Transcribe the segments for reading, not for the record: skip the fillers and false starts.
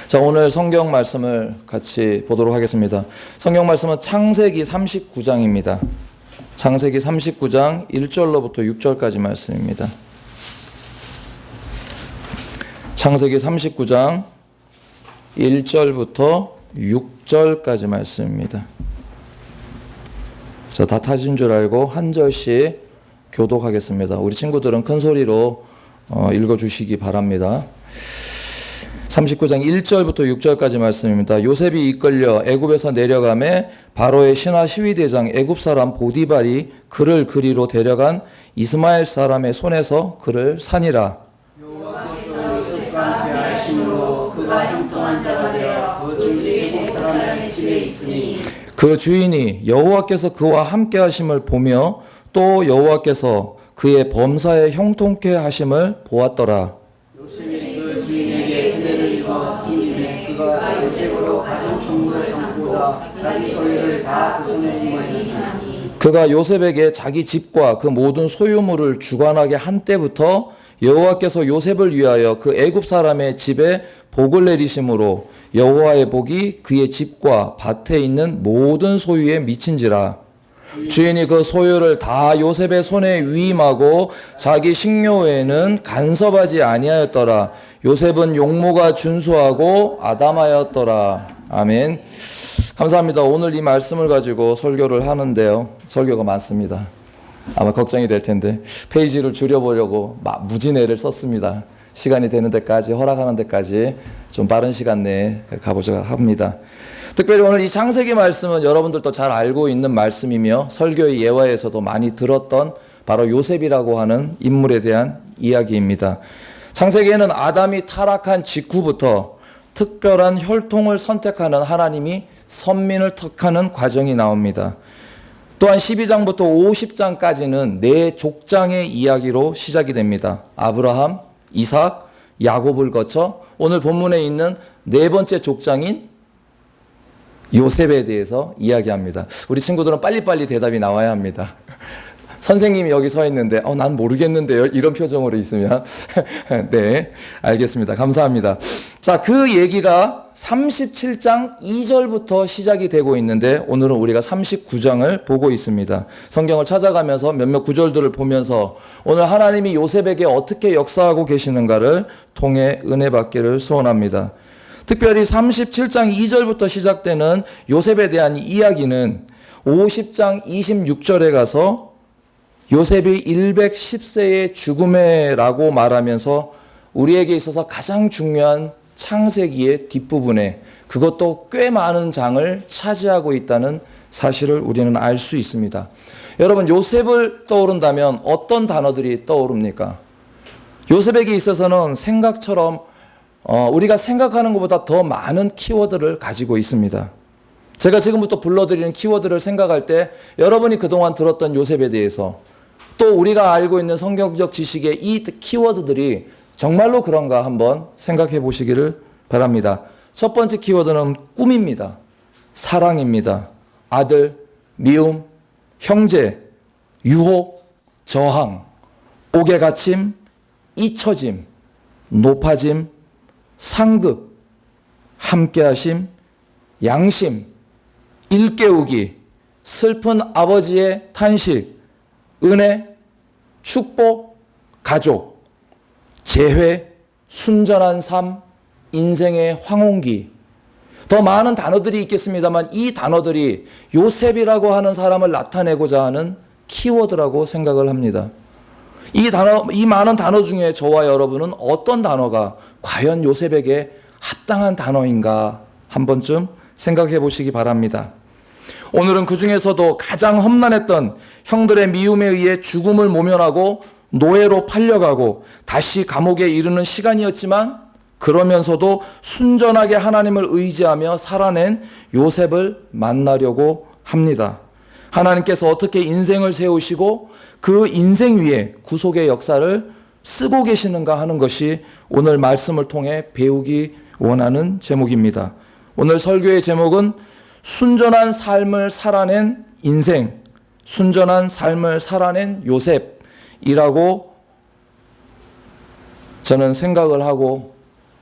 자, 오늘 성경 말씀을 같이 보도록 하겠습니다. 성경 말씀은 창세기 39장입니다. 창세기 39장 1절로부터 6절까지 말씀입니다. 창세기 39장 1절부터 6절까지 말씀입니다. 자, 다 타신 줄 알고 한 절씩 교독하겠습니다. 우리 친구들은 큰 소리로 읽어주시기 바랍니다. 39장 1절부터 6절까지 말씀입니다. 요셉이 이끌려 애굽에서 내려가매 바로의 신하 시위대장 애굽 사람 보디발이 그를 그리로 데려간 이스마엘 사람의 손에서 그를 산이라. 여호와께서 요셉과 대하심으로 그가 형통한 자가 되어 그 주의 복 사람의 집에 있으니 그 주인이 여호와께서 그와 함께 하심을 보며 또 여호와께서 그의 범사에 형통케 하심을 보았더라. 요셉이 그 주인에게 은혜를 입어 지임에 그가 요셉으로 가진 총무를 삼고자 자기 소유를 다 그 손에 임하니 그가 요셉에게 자기 집과 그 모든 소유물을 주관하게 한 때부터 여호와께서 요셉을 위하여 그 애굽 사람의 집에 복을 내리심으로 여호와의 복이 그의 집과 밭에 있는 모든 소유에 미친지라. 주인이 그 소유를 다 요셉의 손에 위임하고 자기 식료에는 간섭하지 아니하였더라. 요셉은 용모가 준수하고 아담하였더라. 아멘. 감사합니다. 오늘 이 말씀을 가지고 설교를 하는데요. 설교가 많습니다. 아마 걱정이 될 텐데 페이지를 줄여보려고 무진애를 썼습니다. 시간이 되는 데까지, 허락하는 데까지 좀 빠른 시간 내에 가보자 합니다. 특별히 오늘 이 창세기 말씀은 여러분들도 잘 알고 있는 말씀이며 설교의 예화에서도 많이 들었던 바로 요셉이라고 하는 인물에 대한 이야기입니다. 창세기에는 아담이 타락한 직후부터 특별한 혈통을 선택하는 하나님이 선민을 택하는 과정이 나옵니다. 또한 12장부터 50장까지는 네 족장의 이야기로 시작이 됩니다. 아브라함, 이삭, 야곱을 거쳐 오늘 본문에 있는 네 번째 족장인 요셉에 대해서 이야기합니다. 우리 친구들은 빨리빨리 대답이 나와야 합니다. 선생님이 여기 서 있는데 난 모르겠는데요. 이런 표정으로 있으면 네, 알겠습니다. 감사합니다. 자, 그 얘기가 37장 2절부터 시작이 되고 있는데 오늘은 우리가 39장을 보고 있습니다. 성경을 찾아가면서 몇몇 구절들을 보면서 오늘 하나님이 요셉에게 어떻게 역사하고 계시는가를 통해 은혜 받기를 소원합니다. 특별히 37장 2절부터 시작되는 요셉에 대한 이야기는 50장 26절에 가서 요셉이 110세의 죽음에라고 말하면서 우리에게 있어서 가장 중요한 창세기의 뒷부분에 그것도 꽤 많은 장을 차지하고 있다는 사실을 우리는 알 수 있습니다. 여러분, 요셉을 떠오른다면 어떤 단어들이 떠오릅니까? 요셉에게 있어서는 생각처럼 우리가 생각하는 것보다 더 많은 키워드를 가지고 있습니다. 제가 지금부터 불러드리는 키워드를 생각할 때 여러분이 그동안 들었던 요셉에 대해서 또 우리가 알고 있는 성경적 지식의 이 키워드들이 정말로 그런가 한번 생각해 보시기를 바랍니다. 첫 번째 키워드는 꿈입니다. 사랑입니다. 아들, 미움, 형제, 유혹, 저항, 옥에 갇힘, 잊혀짐, 높아짐, 상급, 함께하심, 양심, 일깨우기, 슬픈 아버지의 탄식, 은혜, 축복, 가족, 재회, 순전한 삶, 인생의 황혼기. 더 많은 단어들이 있겠습니다만 이 단어들이 요셉이라고 하는 사람을 나타내고자 하는 키워드라고 생각을 합니다. 이 많은 단어 중에 저와 여러분은 어떤 단어가 과연 요셉에게 합당한 단어인가 한 번쯤 생각해 보시기 바랍니다. 오늘은 그 중에서도 가장 험난했던 형들의 미움에 의해 죽음을 모면하고 노예로 팔려가고 다시 감옥에 이르는 시간이었지만 그러면서도 순전하게 하나님을 의지하며 살아낸 요셉을 만나려고 합니다. 하나님께서 어떻게 인생을 세우시고 그 인생 위에 구속의 역사를 쓰고 계시는가 하는 것이 오늘 말씀을 통해 배우기 원하는 제목입니다. 오늘 설교의 제목은 순전한 삶을 살아낸 인생, 순전한 삶을 살아낸 요셉이라고 저는 생각을 하고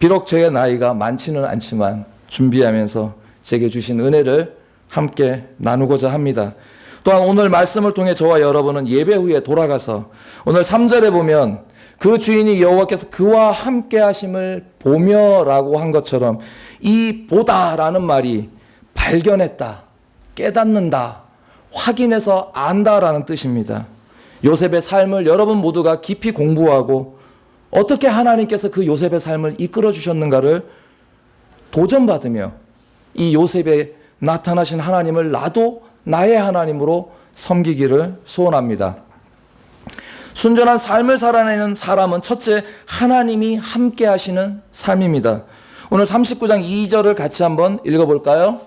비록 제 나이가 많지는 않지만 준비하면서 제게 주신 은혜를 함께 나누고자 합니다. 또한 오늘 말씀을 통해 저와 여러분은 예배 후에 돌아가서 오늘 3절에 보면 그 주인이 여호와께서 그와 함께 하심을 보며라고 한 것처럼 이 보다라는 말이 발견했다, 깨닫는다, 확인해서 안다라는 뜻입니다. 요셉의 삶을 여러분 모두가 깊이 공부하고 어떻게 하나님께서 그 요셉의 삶을 이끌어 주셨는가를 도전받으며 이 요셉에 나타나신 하나님을 나도 나의 하나님으로 섬기기를 소원합니다. 순전한 삶을 살아내는 사람은 첫째, 하나님이 함께 하시는 삶입니다. 오늘 39장 2절을 같이 한번 읽어볼까요?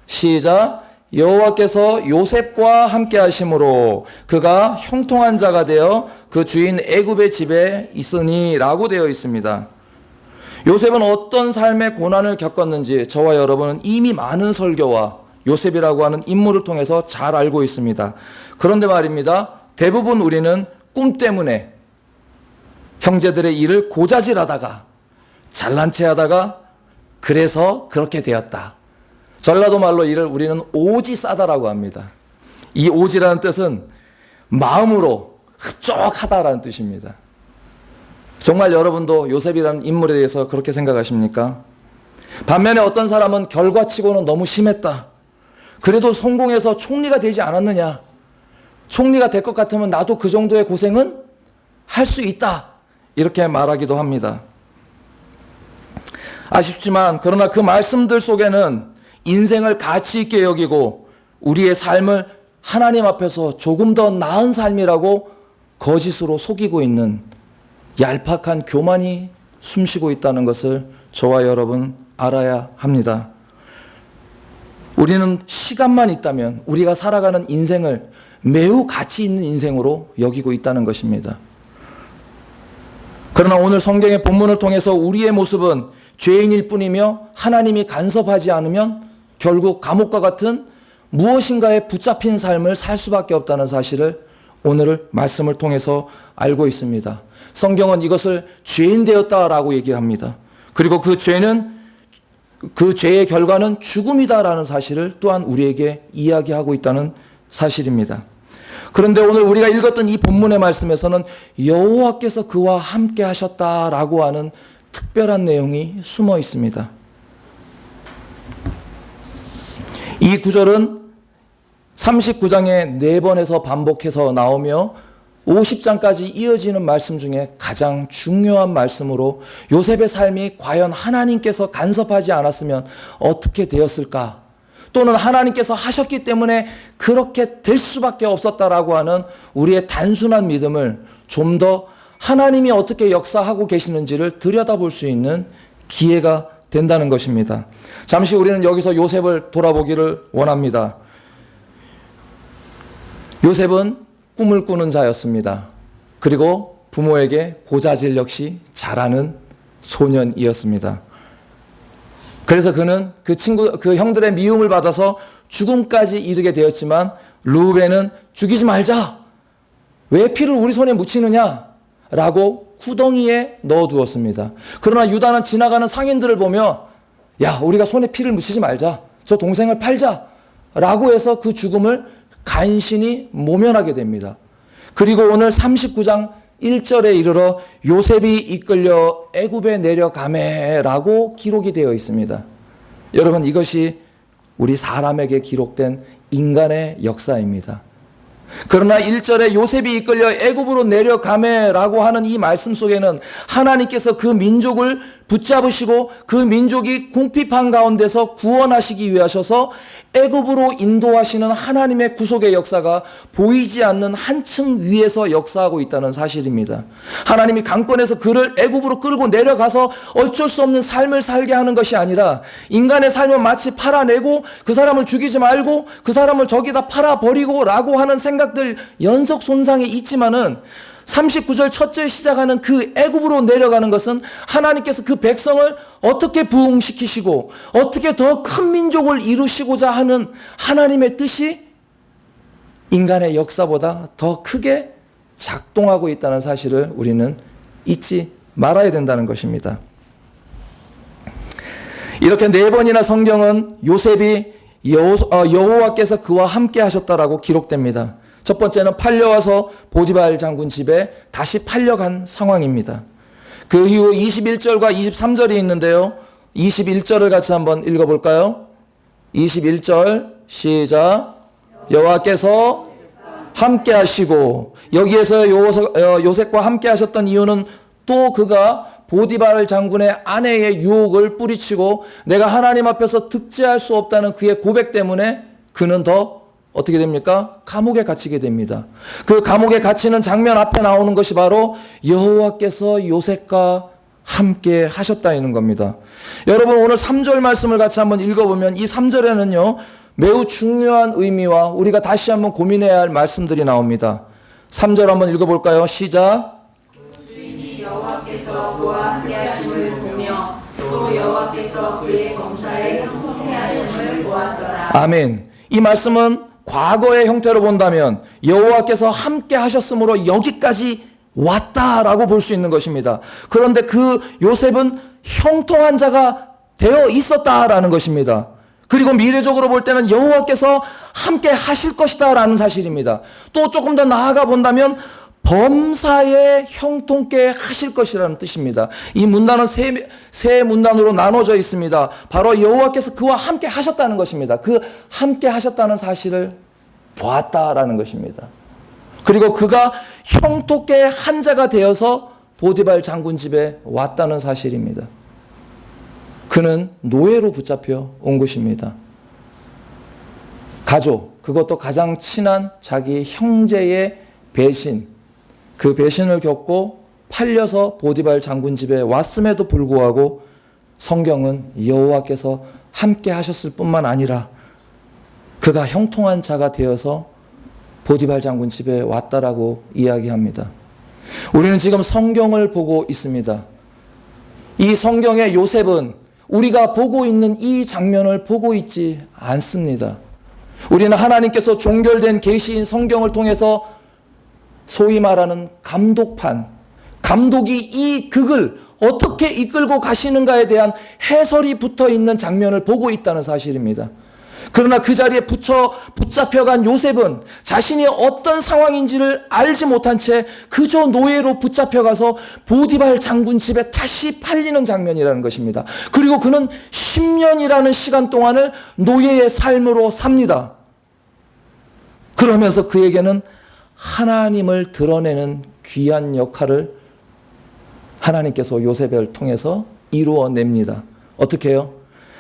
시작. 여호와께서 요셉과 함께 하심으로 그가 형통한 자가 되어 그 주인 애굽의 집에 있으니 라고 되어 있습니다. 요셉은 어떤 삶의 고난을 겪었는지 저와 여러분은 이미 많은 설교와 요셉이라고 하는 인물을 통해서 잘 알고 있습니다. 그런데 말입니다. 대부분 우리는 꿈 때문에 형제들의 일을 고자질하다가 잘난 체 하다가 그래서 그렇게 되었다. 전라도 말로 이를 우리는 오지 싸다라고 합니다. 이 오지라는 뜻은 마음으로 흡족하다라는 뜻입니다. 정말 여러분도 요셉이라는 인물에 대해서 그렇게 생각하십니까? 반면에 어떤 사람은 결과치고는 너무 심했다. 그래도 성공해서 총리가 되지 않았느냐? 총리가 될 것 같으면 나도 그 정도의 고생은 할 수 있다. 이렇게 말하기도 합니다. 아쉽지만 그러나 그 말씀들 속에는 인생을 가치 있게 여기고 우리의 삶을 하나님 앞에서 조금 더 나은 삶이라고 거짓으로 속이고 있는 얄팍한 교만이 숨쉬고 있다는 것을 저와 여러분 알아야 합니다. 우리는 시간만 있다면 우리가 살아가는 인생을 매우 가치 있는 인생으로 여기고 있다는 것입니다. 그러나 오늘 성경의 본문을 통해서 우리의 모습은 죄인일 뿐이며 하나님이 간섭하지 않으면 결국 감옥과 같은 무엇인가에 붙잡힌 삶을 살 수밖에 없다는 사실을 오늘 말씀을 통해서 알고 있습니다. 성경은 이것을 죄인 되었다라고 얘기합니다. 그리고 그 죄는 그 죄의 결과는 죽음이다라는 사실을 또한 우리에게 이야기하고 있다는 사실입니다. 그런데 오늘 우리가 읽었던 이 본문의 말씀에서는 여호와께서 그와 함께 하셨다라고 하는 특별한 내용이 숨어 있습니다. 이 구절은 39장에 4번에서 반복해서 나오며 50장까지 이어지는 말씀 중에 가장 중요한 말씀으로 요셉의 삶이 과연 하나님께서 간섭하지 않았으면 어떻게 되었을까? 또는 하나님께서 하셨기 때문에 그렇게 될 수밖에 없었다라고 하는 우리의 단순한 믿음을 좀 더 하나님이 어떻게 역사하고 계시는지를 들여다볼 수 있는 기회가 된다는 것입니다. 잠시 우리는 여기서 요셉을 돌아보기를 원합니다. 요셉은 꿈을 꾸는 자였습니다. 그리고 부모에게 고자질 역시 잘하는 소년이었습니다. 그래서 그는 그 형들의 미움을 받아서 죽음까지 이르게 되었지만 르우벤은 죽이지 말자. 왜 피를 우리 손에 묻히느냐? 라고 구덩이에 넣어두었습니다. 그러나 유다는 지나가는 상인들을 보며 야, 우리가 손에 피를 묻히지 말자. 저 동생을 팔자. 라고 해서 그 죽음을 간신히 모면하게 됩니다. 그리고 오늘 39장 1절에 이르러 요셉이 이끌려 애굽에 내려가매라고 기록이 되어 있습니다. 여러분, 이것이 우리 사람에게 기록된 인간의 역사입니다. 그러나 1절에 요셉이 이끌려 애굽으로 내려가매라고 하는 이 말씀 속에는 하나님께서 그 민족을 붙잡으시고 그 민족이 궁핍한 가운데서 구원하시기 위하셔서 애굽으로 인도하시는 하나님의 구속의 역사가 보이지 않는 한층 위에서 역사하고 있다는 사실입니다. 하나님이 강권에서 그를 애굽으로 끌고 내려가서 어쩔 수 없는 삶을 살게 하는 것이 아니라 인간의 삶은 마치 팔아내고 그 사람을 죽이지 말고 그 사람을 저기다 팔아버리고 라고 하는 생각들 연속 손상이 있지만은 39절 첫째 시작하는 그 애굽으로 내려가는 것은 하나님께서 그 백성을 어떻게 부흥시키시고 어떻게 더 큰 민족을 이루시고자 하는 하나님의 뜻이 인간의 역사보다 더 크게 작동하고 있다는 사실을 우리는 잊지 말아야 된다는 것입니다. 이렇게 네 번이나 성경은 요셉이 여호와께서 그와 함께 하셨다라고 기록됩니다. 첫 번째는 팔려와서 보디발 장군 집에 다시 팔려간 상황입니다. 그 이후 21절과 23절이 있는데요. 21절을 같이 한번 읽어볼까요? 21절 시작. 여호와께서 함께 하시고, 여기에서 요셉과 함께 하셨던 이유는 또 그가 보디발 장군의 아내의 유혹을 뿌리치고 내가 하나님 앞에서 득죄할 수 없다는 그의 고백 때문에 그는 더 어떻게 됩니까? 감옥에 갇히게 됩니다. 그 감옥에 갇히는 장면 앞에 나오는 것이 바로 여호와께서 요셉과 함께 하셨다는 겁니다. 여러분, 오늘 3절 말씀을 같이 한번 읽어보면 이 3절에는요 매우 중요한 의미와 우리가 다시 한번 고민해야 할 말씀들이 나옵니다. 3절 한번 읽어볼까요? 시작. 주인이 여호와께서 그와 함께 하심을 보며 또 여호와께서 그의 검사에 형통케 하심을 보았더라. 아멘. 이 말씀은 과거의 형태로 본다면 여호와께서 함께 하셨으므로 여기까지 왔다라고 볼 수 있는 것입니다. 그런데 그 요셉은 형통한 자가 되어 있었다라는 것입니다. 그리고 미래적으로 볼 때는 여호와께서 함께 하실 것이다라는 사실입니다. 또 조금 더 나아가 본다면 범사에 형통케 하실 것이라는 뜻입니다. 이 문단은 세 문단으로 나눠져 있습니다. 바로 여호와께서 그와 함께 하셨다는 것입니다. 그 함께 하셨다는 사실을 보았다라는 것입니다. 그리고 그가 형통케 한 자가 되어서 보디발 장군 집에 왔다는 사실입니다. 그는 노예로 붙잡혀 온 것입니다. 가족, 그것도 가장 친한 자기 형제의 배신, 그 배신을 겪고 팔려서 보디발 장군 집에 왔음에도 불구하고 성경은 여호와께서 함께 하셨을 뿐만 아니라 그가 형통한 자가 되어서 보디발 장군 집에 왔다라고 이야기합니다. 우리는 지금 성경을 보고 있습니다. 이 성경의 요셉은 우리가 보고 있는 이 장면을 보고 있지 않습니다. 우리는 하나님께서 종결된 계시인 성경을 통해서 소위 말하는 감독판, 감독이 이 극을 어떻게 이끌고 가시는가에 대한 해설이 붙어 있는 장면을 보고 있다는 사실입니다. 그러나 그 자리에 붙잡혀간 요셉은 자신이 어떤 상황인지를 알지 못한 채 그저 노예로 붙잡혀가서 보디발 장군 집에 다시 팔리는 장면이라는 것입니다. 그리고 그는 10년이라는 시간 동안을 노예의 삶으로 삽니다. 그러면서 그에게는 하나님을 드러내는 귀한 역할을 하나님께서 요셉을 통해서 이루어냅니다. 어떻게 해요?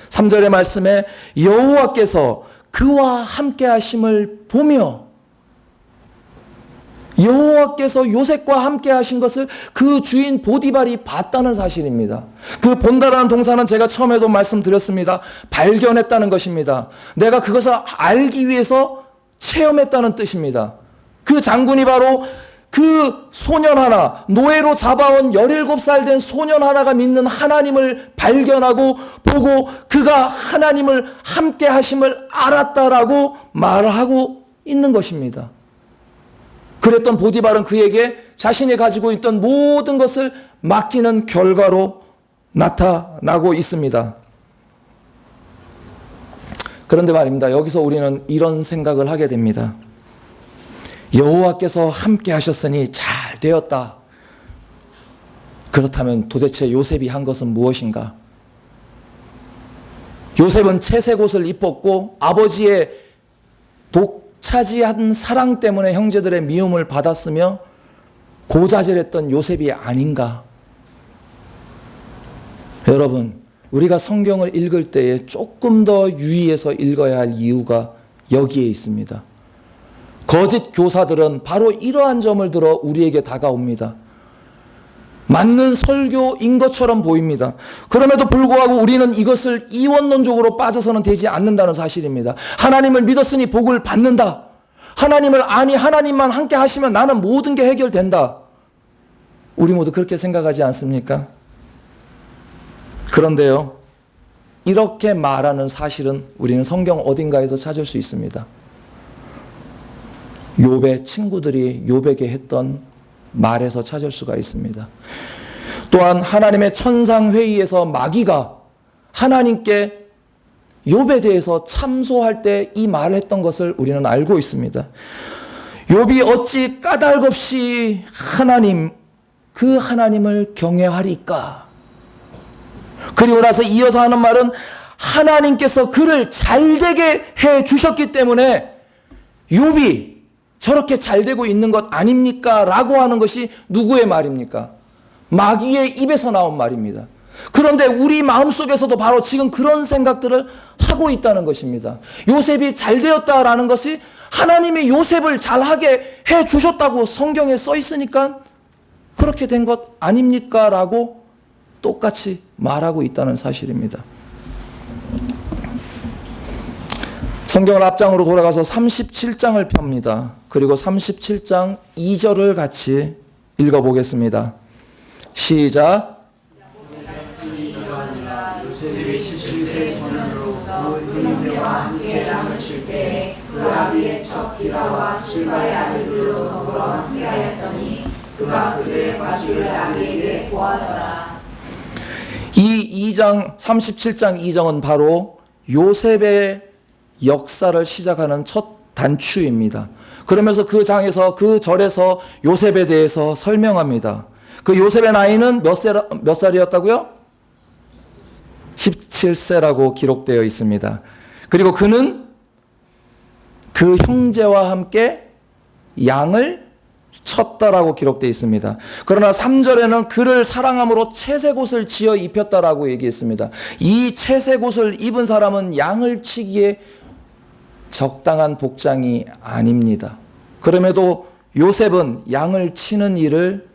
3절의 말씀에 여호와께서 그와 함께 하심을 보며, 여호와께서 요셉과 함께 하신 것을 그 주인 보디발이 봤다는 사실입니다. 그 본다라는 동사는 제가 처음에도 말씀드렸습니다. 발견했다는 것입니다. 내가 그것을 알기 위해서 체험했다는 뜻입니다. 그 장군이 바로 그 소년 하나, 노예로 잡아온 17살 된 소년 하나가 믿는 하나님을 발견하고 보고 그가 하나님을 함께 하심을 알았다라고 말하고 있는 것입니다. 그랬던 보디발은 그에게 자신이 가지고 있던 모든 것을 맡기는 결과로 나타나고 있습니다. 그런데 말입니다. 여기서 우리는 이런 생각을 하게 됩니다. 여호와께서 함께 하셨으니 잘 되었다. 그렇다면 도대체 요셉이 한 것은 무엇인가? 요셉은 채색 옷을 입었고 아버지의 독차지한 사랑 때문에 형제들의 미움을 받았으며 고자질했던 요셉이 아닌가? 여러분, 우리가 성경을 읽을 때에 조금 더 유의해서 읽어야 할 이유가 여기에 있습니다. 거짓 교사들은 바로 이러한 점을 들어 우리에게 다가옵니다. 맞는 설교인 것처럼 보입니다. 그럼에도 불구하고 우리는 이것을 이원론적으로 빠져서는 되지 않는다는 사실입니다. 하나님을 믿었으니 복을 받는다. 하나님만 함께 하시면 나는 모든 게 해결된다. 우리 모두 그렇게 생각하지 않습니까? 그런데요, 이렇게 말하는 사실은 우리는 성경 어딘가에서 찾을 수 있습니다. 욥의 친구들이 욥에게 했던 말에서 찾을 수가 있습니다. 또한 하나님의 천상회의에서 마귀가 하나님께 욥에 대해서 참소할 때 이 말을 했던 것을 우리는 알고 있습니다. 욥이 어찌 까닭없이 그 하나님을 경외하리까? 그리고 나서 이어서 하는 말은 하나님께서 그를 잘되게 해 주셨기 때문에 욥이 저렇게 잘되고 있는 것 아닙니까? 라고 하는 것이 누구의 말입니까? 마귀의 입에서 나온 말입니다. 그런데 우리 마음속에서도 바로 지금 그런 생각들을 하고 있다는 것입니다. 요셉이 잘되었다라는 것이 하나님이 요셉을 잘하게 해 주셨다고 성경에 써 있으니까 그렇게 된 것 아닙니까? 라고 똑같이 말하고 있다는 사실입니다. 성경을 앞장으로 돌아가서 37장을 펴니다. 그리고 37장 2절을 같이 읽어보겠습니다. 시작. 요셉이 17세 소년으로 그 형제와 함께 양을 칠 때에 그 아비의 첫 디다와 실바의 아들들도 더불어 함께하였더니 그가 그들의 과실을 아비에게 보았더라. 이 37장 2장은 바로 요셉의 역사를 시작하는 첫 단추입니다. 그러면서 그 장에서 그 절에서 요셉에 대해서 설명합니다. 그 요셉의 나이는 몇 살이었다고요? 17세라고 기록되어 있습니다. 그리고 그는 그 형제와 함께 양을 쳤다라고 기록되어 있습니다. 그러나 3절에는 그를 사랑함으로 채색옷을 지어 입혔다라고 얘기했습니다. 이 채색옷을 입은 사람은 양을 치기에 적당한 복장이 아닙니다. 그럼에도 요셉은 양을 치는 일을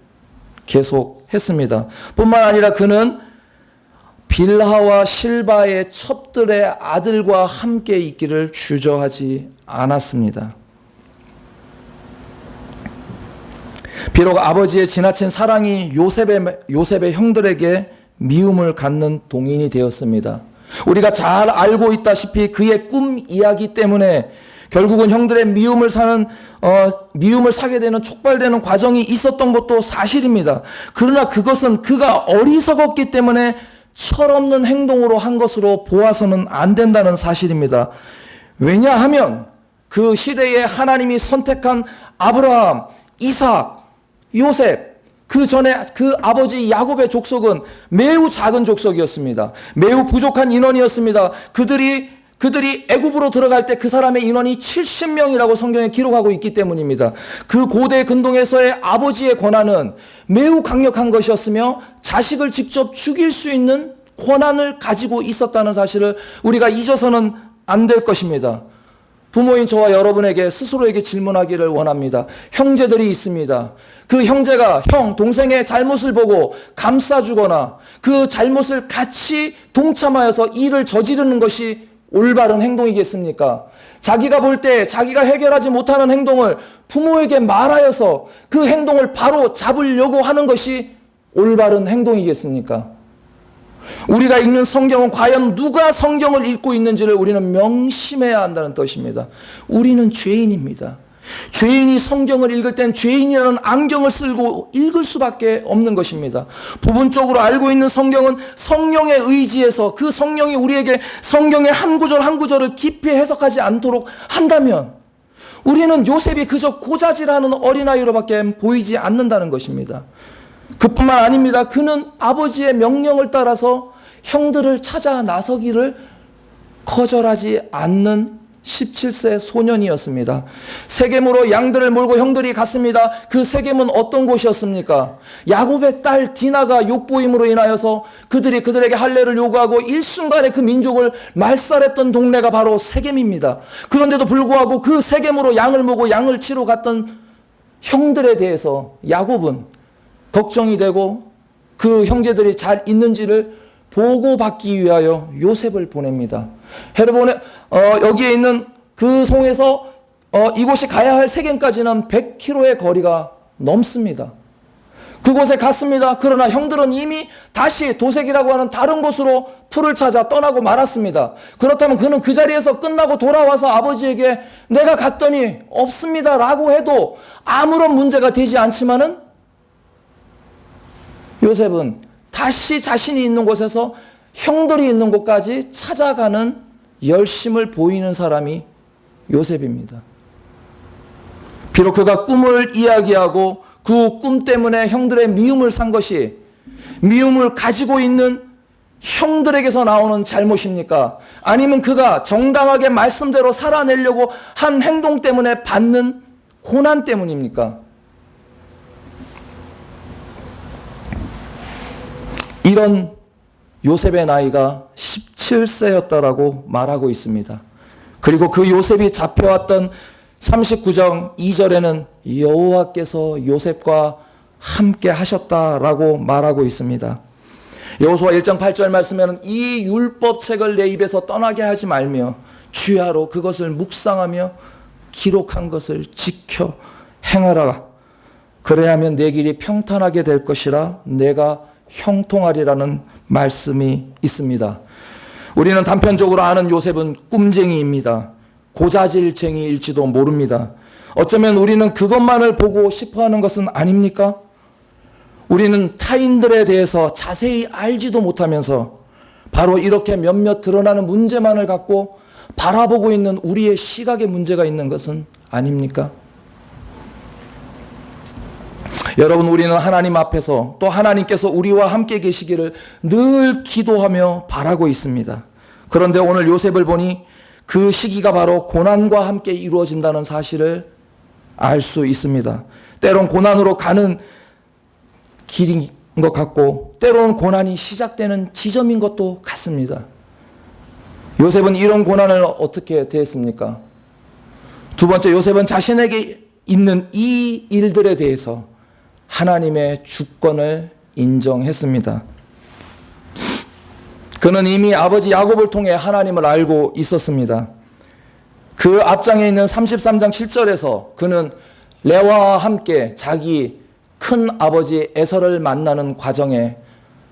계속했습니다. 뿐만 아니라 그는 빌하와 실바의 첩들의 아들과 함께 있기를 주저하지 않았습니다. 비록 아버지의 지나친 사랑이 요셉의 형들에게 미움을 갖는 동인이 되었습니다. 우리가 잘 알고 있다시피 그의 꿈 이야기 때문에 결국은 형들의 미움을 사게 되는 촉발되는 과정이 있었던 것도 사실입니다. 그러나 그것은 그가 어리석었기 때문에 철없는 행동으로 한 것으로 보아서는 안 된다는 사실입니다. 왜냐하면 그 시대에 하나님이 선택한 아브라함, 이삭, 요셉, 그 전에 그 아버지 야곱의 족속은 매우 작은 족속이었습니다. 매우 부족한 인원이었습니다. 그들이 애굽으로 들어갈 때 그 사람의 인원이 70명이라고 성경에 기록하고 있기 때문입니다. 그 고대 근동에서의 아버지의 권한은 매우 강력한 것이었으며 자식을 직접 죽일 수 있는 권한을 가지고 있었다는 사실을 우리가 잊어서는 안 될 것입니다. 부모인 저와 여러분에게 스스로에게 질문하기를 원합니다. 형제들이 있습니다. 그 형제가 동생의 잘못을 보고 감싸주거나 그 잘못을 같이 동참하여서 일을 저지르는 것이 올바른 행동이겠습니까? 자기가 볼 때 자기가 해결하지 못하는 행동을 부모에게 말하여서 그 행동을 바로 잡으려고 하는 것이 올바른 행동이겠습니까? 우리가 읽는 성경은 과연 누가 성경을 읽고 있는지를 우리는 명심해야 한다는 뜻입니다. 우리는 죄인입니다. 죄인이 성경을 읽을 땐 죄인이라는 안경을 쓰고 읽을 수밖에 없는 것입니다. 부분적으로 알고 있는 성경은 성령의 의지에서 그 성령이 우리에게 성경의 한 구절 한 구절을 깊이 해석하지 않도록 한다면 우리는 요셉이 그저 고자질하는 어린아이로밖에 보이지 않는다는 것입니다. 그뿐만 아닙니다. 그는 아버지의 명령을 따라서 형들을 찾아 나서기를 거절하지 않는 17세 소년이었습니다. 세겜으로 양들을 몰고 형들이 갔습니다. 그 세겜은 어떤 곳이었습니까? 야곱의 딸 디나가 욕보임으로 인하여서 그들이 그들에게 할례를 요구하고 일순간에 그 민족을 말살했던 동네가 바로 세겜입니다. 그런데도 불구하고 그 세겜으로 양을 모고 양을 치러 갔던 형들에 대해서 야곱은 걱정이 되고 그 형제들이 잘 있는지를 보고받기 위하여 요셉을 보냅니다. 여기에 있는 그 성에서 이곳이 가야 할 세겜까지는 100km의 거리가 넘습니다. 그곳에 갔습니다. 그러나 형들은 이미 다시 도색이라고 하는 다른 곳으로 풀을 찾아 떠나고 말았습니다. 그렇다면 그는 그 자리에서 끝나고 돌아와서 아버지에게 내가 갔더니 없습니다 라고 해도 아무런 문제가 되지 않지만은 요셉은 다시 자신이 있는 곳에서 형들이 있는 곳까지 찾아가는 열심을 보이는 사람이 요셉입니다. 비록 그가 꿈을 이야기하고 그 꿈 때문에 형들의 미움을 산 것이 미움을 가지고 있는 형들에게서 나오는 잘못입니까? 아니면 그가 정당하게 말씀대로 살아내려고 한 행동 때문에 받는 고난 때문입니까? 이런 요셉의 나이가 17세였다라고 말하고 있습니다. 그리고 그 요셉이 잡혀왔던 39장 2절에는 여호와께서 요셉과 함께 하셨다라고 말하고 있습니다. 여호수아 1장 8절 말씀에는 이 율법책을 내 입에서 떠나게 하지 말며 주야로 그것을 묵상하며 기록한 것을 지켜 행하라. 그래야면 내 길이 평탄하게 될 것이라 내가 형통하리라는 말씀이 있습니다. 우리는 단편적으로 아는 요셉은 꿈쟁이입니다. 고자질쟁이일지도 모릅니다. 어쩌면 우리는 그것만을 보고 싶어하는 것은 아닙니까? 우리는 타인들에 대해서 자세히 알지도 못하면서 바로 이렇게 몇몇 드러나는 문제만을 갖고 바라보고 있는 우리의 시각에 문제가 있는 것은 아닙니까? 여러분, 우리는 하나님 앞에서 또 하나님께서 우리와 함께 계시기를 늘 기도하며 바라고 있습니다. 그런데 오늘 요셉을 보니 그 시기가 바로 고난과 함께 이루어진다는 사실을 알 수 있습니다. 때론 고난으로 가는 길인 것 같고 때로는 고난이 시작되는 지점인 것도 같습니다. 요셉은 이런 고난을 어떻게 대했습니까? 두 번째, 요셉은 자신에게 있는 이 일들에 대해서 하나님의 주권을 인정했습니다. 그는 이미 아버지 야곱을 통해 하나님을 알고 있었습니다. 그 앞장에 있는 33장 7절에서 그는 레와와 함께 자기 큰 아버지 에서를 만나는 과정에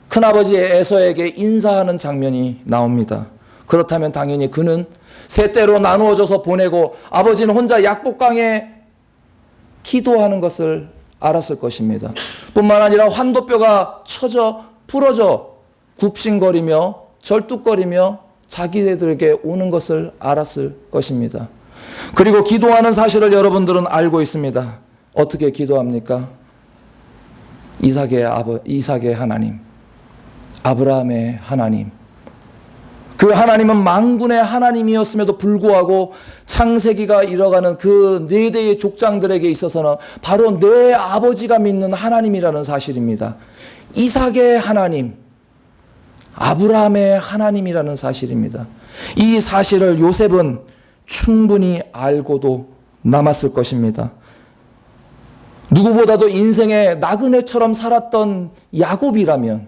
큰 아버지 에서에게 인사하는 장면이 나옵니다. 그렇다면 당연히 그는 세 때로 나누어져서 보내고 아버지는 혼자 약복강에 기도하는 것을 알았을 것입니다. 뿐만 아니라 환도뼈가 쳐져 부러져 굽신거리며 절뚝거리며 자기들에게 오는 것을 알았을 것입니다. 그리고 기도하는 사실을 여러분들은 알고 있습니다. 어떻게 기도합니까? 이삭의 하나님, 아브라함의 하나님. 그 하나님은 만군의 하나님이었음에도 불구하고 창세기가 이뤄가는 그 네 대의 족장들에게 있어서는 바로 내 아버지가 믿는 하나님이라는 사실입니다. 이삭의 하나님, 아브라함의 하나님이라는 사실입니다. 이 사실을 요셉은 충분히 알고도 남았을 것입니다. 누구보다도 인생의 나그네처럼 살았던 야곱이라면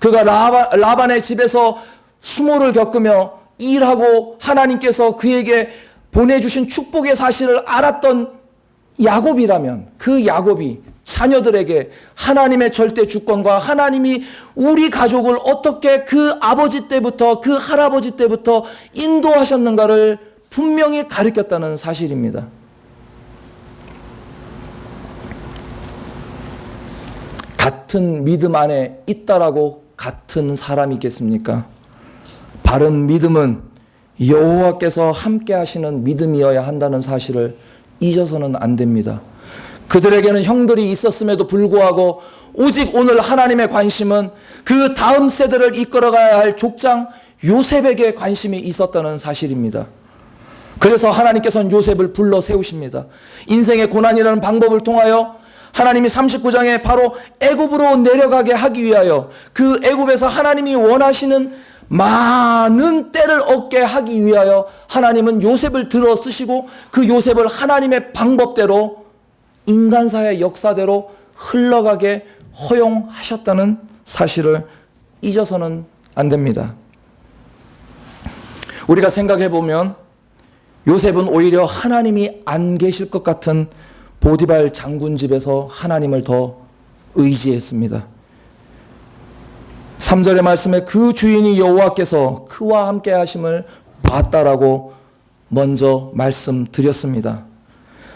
그가 라반의 집에서 수모를 겪으며 일하고 하나님께서 그에게 보내주신 축복의 사실을 알았던 야곱이라면 그 야곱이 자녀들에게 하나님의 절대 주권과 하나님이 우리 가족을 어떻게 그 아버지 때부터 그 할아버지 때부터 인도하셨는가를 분명히 가르쳤다는 사실입니다. 같은 믿음 안에 있다라고 같은 사람이 있겠습니까? 바른 믿음은 여호와께서 함께 하시는 믿음이어야 한다는 사실을 잊어서는 안 됩니다. 그들에게는 형들이 있었음에도 불구하고 오직 오늘 하나님의 관심은 그 다음 세대를 이끌어가야 할 족장 요셉에게 관심이 있었다는 사실입니다. 그래서 하나님께서는 요셉을 불러 세우십니다. 인생의 고난이라는 방법을 통하여 하나님이 39장에 바로 애굽으로 내려가게 하기 위하여 그 애굽에서 하나님이 원하시는 많은 때를 얻게 하기 위하여 하나님은 요셉을 들어 쓰시고 그 요셉을 하나님의 방법대로 인간사의 역사대로 흘러가게 허용하셨다는 사실을 잊어서는 안 됩니다. 우리가 생각해 보면 요셉은 오히려 하나님이 안 계실 것 같은 보디발 장군 집에서 하나님을 더 의지했습니다. 3절의 말씀에 그 주인이 여호와께서 그와 함께 하심을 봤다라고 먼저 말씀드렸습니다.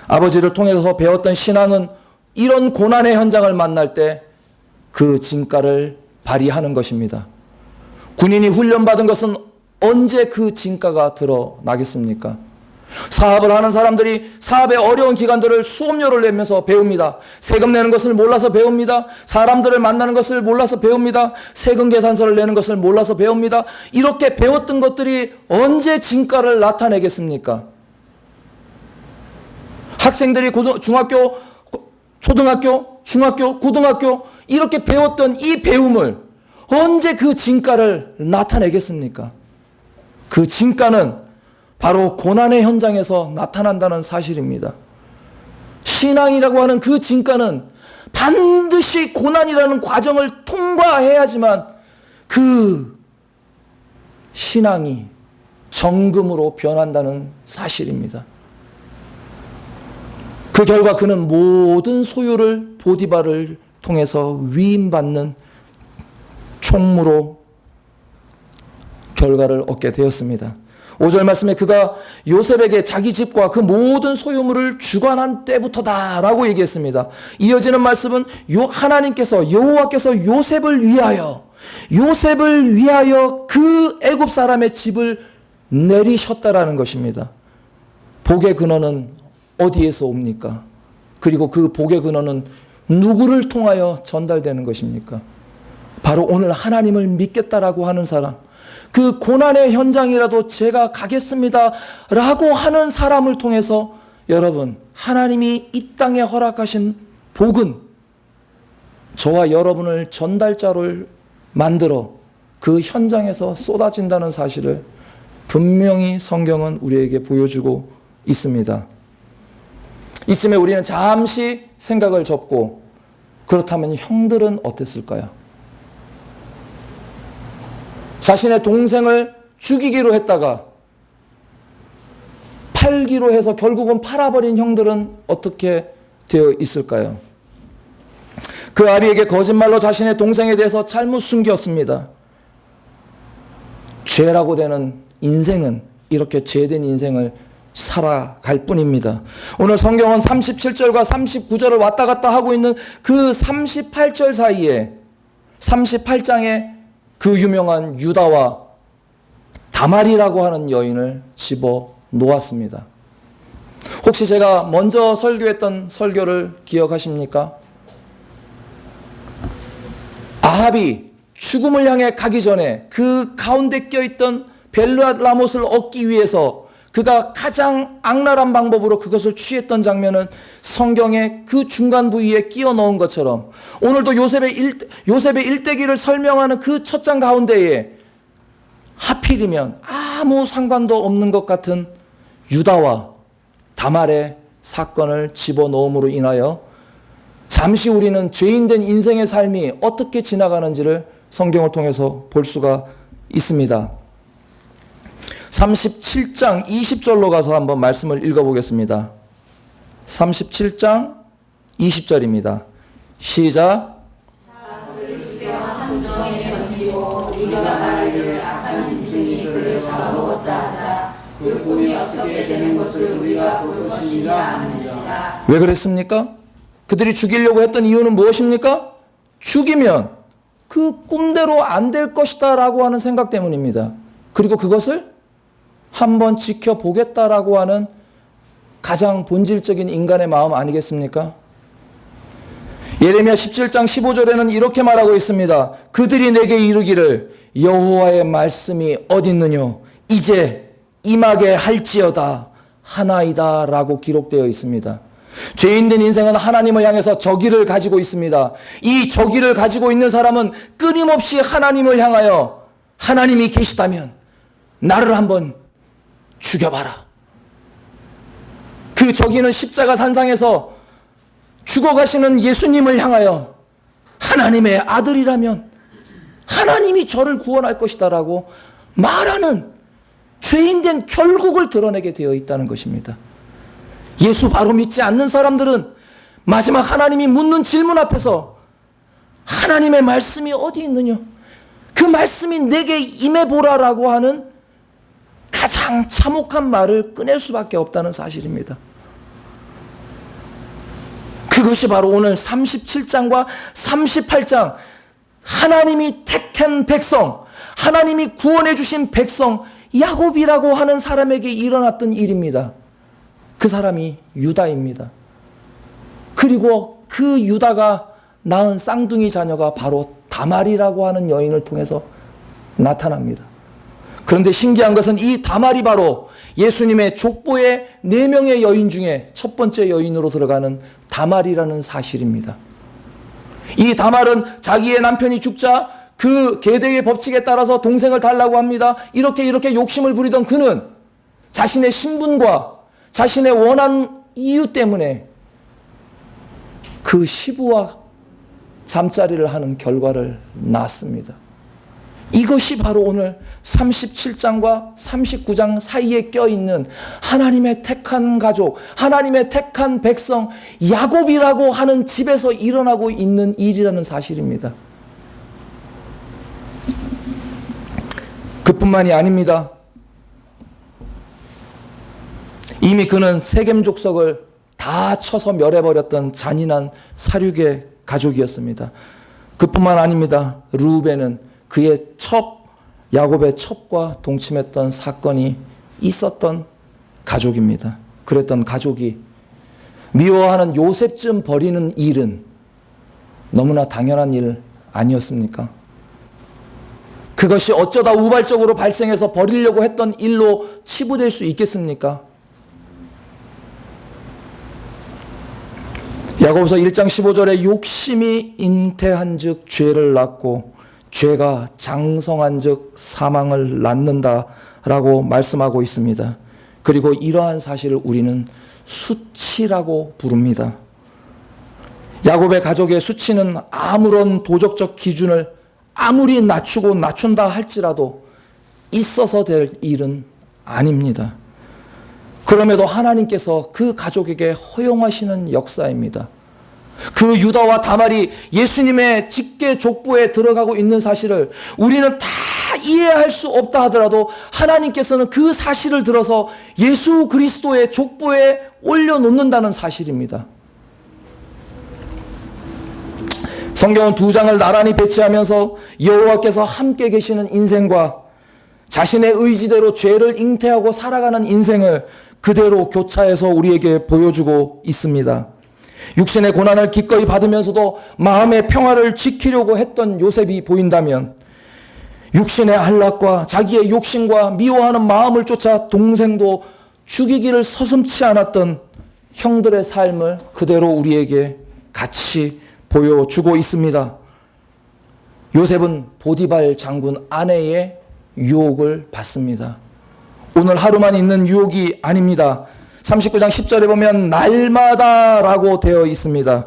아버지를 통해서 배웠던 신앙은 이런 고난의 현장을 만날 때 그 진가를 발휘하는 것입니다. 군인이 훈련받은 것은 언제 그 진가가 드러나겠습니까? 사업을 하는 사람들이 사업의 어려운 기간들을 수업료를 내면서 배웁니다. 세금 내는 것을 몰라서 배웁니다. 사람들을 만나는 것을 몰라서 배웁니다. 세금 계산서를 내는 것을 몰라서 배웁니다. 이렇게 배웠던 것들이 언제 진가를 나타내겠습니까? 학생들이 중학교, 초등학교, 중학교, 고등학교 이렇게 배웠던 이 배움을 언제 그 진가를 나타내겠습니까? 그 진가는 바로 고난의 현장에서 나타난다는 사실입니다. 신앙이라고 하는 그 진가는 반드시 고난이라는 과정을 통과해야지만 그 신앙이 정금으로 변한다는 사실입니다. 그 결과 그는 모든 소유를 보디발을 통해서 위임받는 총무로 결과를 얻게 되었습니다. 5절 말씀에 그가 요셉에게 자기 집과 그 모든 소유물을 주관한 때부터다라고 얘기했습니다. 이어지는 말씀은 하나님께서 여호와께서 요셉을 위하여 그 애굽 사람의 집을 내리셨다라는 것입니다. 복의 근원은 어디에서 옵니까? 그리고 그 복의 근원은 누구를 통하여 전달되는 것입니까? 바로 오늘 하나님을 믿겠다라고 하는 사람, 그 고난의 현장이라도 제가 가겠습니다 라고 하는 사람을 통해서 여러분, 하나님이 이 땅에 허락하신 복은 저와 여러분을 전달자를 만들어 그 현장에서 쏟아진다는 사실을 분명히 성경은 우리에게 보여주고 있습니다. 이쯤에 우리는 잠시 생각을 접고, 그렇다면 형들은 어땠을까요? 자신의 동생을 죽이기로 했다가 팔기로 해서 결국은 팔아버린 형들은 어떻게 되어 있을까요? 그 아비에게 거짓말로 자신의 동생에 대해서 잘못 숨겼습니다. 죄라고 되는 인생은 이렇게 죄된 인생을 살아갈 뿐입니다. 오늘 성경은 37절과 39절을 왔다 갔다 하고 있는 그 38절 사이에 38장에 그 유명한 유다와 다말이라고 하는 여인을 집어 놓았습니다. 혹시 제가 먼저 설교했던 설교를 기억하십니까? 아합이 죽음을 향해 가기 전에 그 가운데 껴있던 벨라못을 얻기 위해서 그가 가장 악랄한 방법으로 그것을 취했던 장면은 성경의 그 중간 부위에 끼워 넣은 것처럼 오늘도 요셉의 일대기를 설명하는 그 첫 장 가운데에 하필이면 아무 상관도 없는 것 같은 유다와 다말의 사건을 집어넣음으로 인하여 잠시 우리는 죄인된 인생의 삶이 어떻게 지나가는지를 성경을 통해서 볼 수가 있습니다. 37장 20절로 가서 한번 말씀을 읽어보겠습니다. 37장 20절입니다. 시작. 그를 죽여 함정에 던지고 우리가 말하기를 악한 짐승이 그를 잡아먹었다 하자 그 꿈이 어떻게 되는 것을 우리가 볼 것이냐 하는지라. 왜 그랬습니까? 그들이 죽이려고 했던 이유는 무엇입니까? 죽이면 그 꿈대로 안 될 것이다 라고 하는 생각 때문입니다. 그리고 그것을 한번 지켜보겠다라고 하는 가장 본질적인 인간의 마음 아니겠습니까? 예레미야 17장 15절에는 이렇게 말하고 있습니다. 그들이 내게 이르기를 여호와의 말씀이 어디 있느냐 이제 임하게 할지어다 하나이다 라고 기록되어 있습니다. 죄인된 인생은 하나님을 향해서 저기를 가지고 있습니다. 이 저기를 가지고 있는 사람은 끊임없이 하나님을 향하여 하나님이 계시다면 나를 한번 죽여봐라. 그 저기는 십자가 산상에서 죽어가시는 예수님을 향하여 하나님의 아들이라면 하나님이 저를 구원할 것이다 라고 말하는 죄인된 결국을 드러내게 되어 있다는 것입니다. 예수 바로 믿지 않는 사람들은 마지막 하나님이 묻는 질문 앞에서 하나님의 말씀이 어디 있느냐? 그 말씀이 내게 임해보라라고 하는 가장 참혹한 말을 꺼낼 수밖에 없다는 사실입니다. 그것이 바로 오늘 37장과 38장 하나님이 택한 백성, 하나님이 구원해 주신 백성 야곱이라고 하는 사람에게 일어났던 일입니다. 그 사람이 유다입니다. 그리고 그 유다가 낳은 쌍둥이 자녀가 바로 다말이라고 하는 여인을 통해서 나타납니다. 그런데 신기한 것은 이 다말이 바로 예수님의 족보의 4명의 여인 중에 첫 번째 여인으로 들어가는 다말이라는 사실입니다. 이 다말은 자기의 남편이 죽자 그 계대의 법칙에 따라서 동생을 달라고 합니다. 이렇게 욕심을 부리던 그는 자신의 신분과 자신의 원한 이유 때문에 그 시부와 잠자리를 하는 결과를 낳았습니다. 이것이 바로 오늘 37장과 39장 사이에 껴있는 하나님의 택한 가족, 하나님의 택한 백성 야곱이라고 하는 집에서 일어나고 있는 일이라는 사실입니다. 그뿐만이 아닙니다. 이미 그는 세겜 족속을 다 쳐서 멸해버렸던 잔인한 사륙의 가족이었습니다. 그뿐만 아닙니다. 르우벤은 그의 야곱의 첩과 동침했던 사건이 있었던 가족입니다. 그랬던 가족이 미워하는 요셉쯤 버리는 일은 너무나 당연한 일 아니었습니까? 그것이 어쩌다 우발적으로 발생해서 버리려고 했던 일로 치부될 수 있겠습니까? 야고보서 1장 15절에 욕심이 잉태한 즉 죄를 낳고 죄가 장성한 즉 사망을 낳는다라고 말씀하고 있습니다. 그리고 이러한 사실을 우리는 수치라고 부릅니다. 야곱의 가족의 수치는 아무런 도덕적 기준을 아무리 낮추고 낮춘다 할지라도 있어서 될 일은 아닙니다. 그럼에도 하나님께서 그 가족에게 허용하시는 역사입니다. 그 유다와 다말이 예수님의 직계 족보에 들어가고 있는 사실을 우리는 다 이해할 수 없다 하더라도 하나님께서는 그 사실을 들어서 예수 그리스도의 족보에 올려놓는다는 사실입니다. 성경은 2장을 나란히 배치하면서 여호와께서 함께 계시는 인생과 자신의 의지대로 죄를 잉태하고 살아가는 인생을 그대로 교차해서 우리에게 보여주고 있습니다. 육신의 고난을 기꺼이 받으면서도 마음의 평화를 지키려고 했던 요셉이 보인다면 육신의 안락과 자기의 욕심과 미워하는 마음을 쫓아 동생도 죽이기를 서슴지 않았던 형들의 삶을 그대로 우리에게 같이 보여주고 있습니다. 요셉은 보디발 장군 아내의 유혹을 받습니다. 오늘 하루만 있는 유혹이 아닙니다. 39장 10절에 보면 날마다라고 되어 있습니다.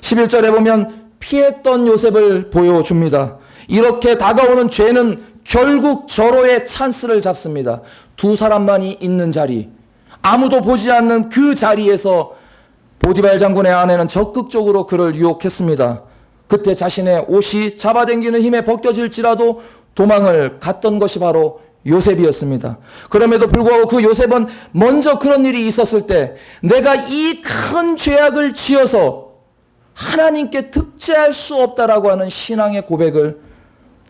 11절에 보면 피했던 요셉을 보여줍니다. 이렇게 다가오는 죄는 결국 절호의 찬스를 잡습니다. 두 사람만이 있는 자리, 아무도 보지 않는 그 자리에서 보디발 장군의 아내는 적극적으로 그를 유혹했습니다. 그때 자신의 옷이 잡아당기는 힘에 벗겨질지라도 도망을 갔던 것이 바로 요셉이었습니다. 그럼에도 불구하고 그 요셉은 먼저 그런 일이 있었을 때 내가 이 큰 죄악을 지어서 하나님께 득죄할 수 없다라고 하는 신앙의 고백을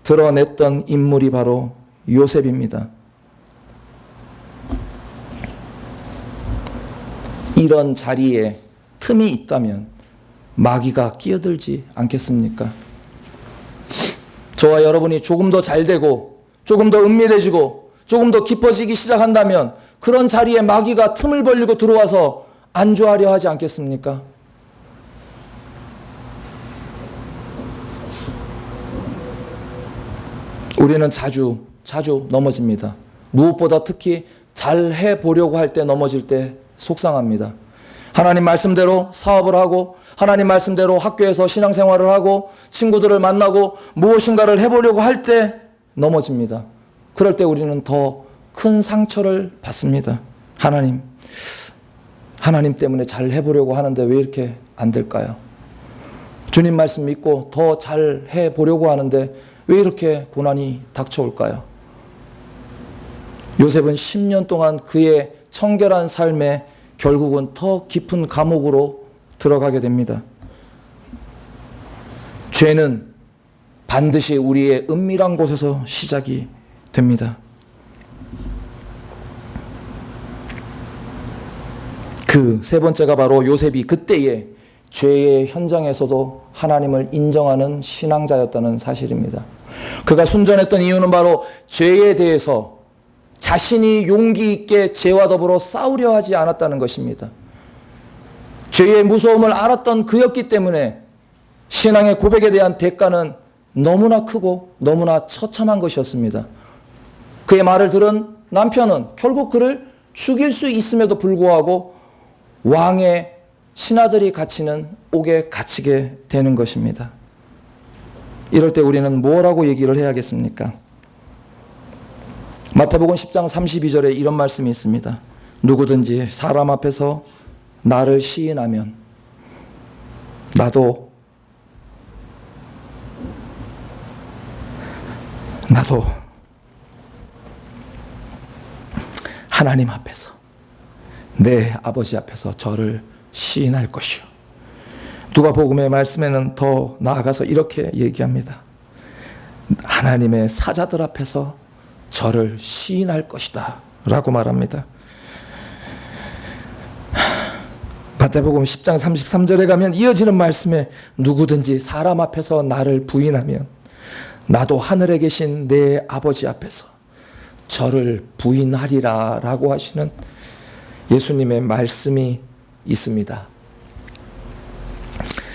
드러냈던 인물이 바로 요셉입니다. 이런 자리에 틈이 있다면 마귀가 끼어들지 않겠습니까? 저와 여러분이 조금 더 잘되고 조금 더 은밀해지고 조금 더 깊어지기 시작한다면 그런 자리에 마귀가 틈을 벌리고 들어와서 안주하려 하지 않겠습니까? 우리는 자주 넘어집니다. 무엇보다 특히 잘 해보려고 할 때 넘어질 때 속상합니다. 하나님 말씀대로 사업을 하고 하나님 말씀대로 학교에서 신앙생활을 하고 친구들을 만나고 무엇인가를 해보려고 할 때 넘어집니다. 그럴 때 우리는 더 큰 상처를 받습니다. 하나님 때문에 잘 해보려고 하는데 왜 이렇게 안 될까요? 주님 말씀 믿고 더 잘 해보려고 하는데 왜 이렇게 고난이 닥쳐올까요? 요셉은 10년 동안 그의 청결한 삶에 결국은 더 깊은 감옥으로 들어가게 됩니다. 죄는 반드시 우리의 은밀한 곳에서 시작이 됩니다. 그 세 번째가 바로 요셉이 그때의 죄의 현장에서도 하나님을 인정하는 신앙자였다는 사실입니다. 그가 순전했던 이유는 바로 죄에 대해서 자신이 용기 있게 죄와 더불어 싸우려 하지 않았다는 것입니다. 죄의 무서움을 알았던 그였기 때문에 신앙의 고백에 대한 대가는 너무나 크고 너무나 처참한 것이었습니다. 그의 말을 들은 남편은 결국 그를 죽일 수 있음에도 불구하고 왕의 신하들이 갇히는 옥에 갇히게 되는 것입니다. 이럴 때 우리는 뭐라고 얘기를 해야겠습니까? 마태복음 10장 32절에 이런 말씀이 있습니다. 누구든지 사람 앞에서 나를 시인하면 나도 하나님 앞에서 내 아버지 앞에서 저를 시인할 것이요. 누가복음의 말씀에는 더 나아가서 이렇게 얘기합니다. 하나님의 사자들 앞에서 저를 시인할 것이다 라고 말합니다. 마태복음 10장 33절에 가면 이어지는 말씀에 누구든지 사람 앞에서 나를 부인하면 나도 하늘에 계신 내 아버지 앞에서 저를 부인하리라 라고 하시는 예수님의 말씀이 있습니다.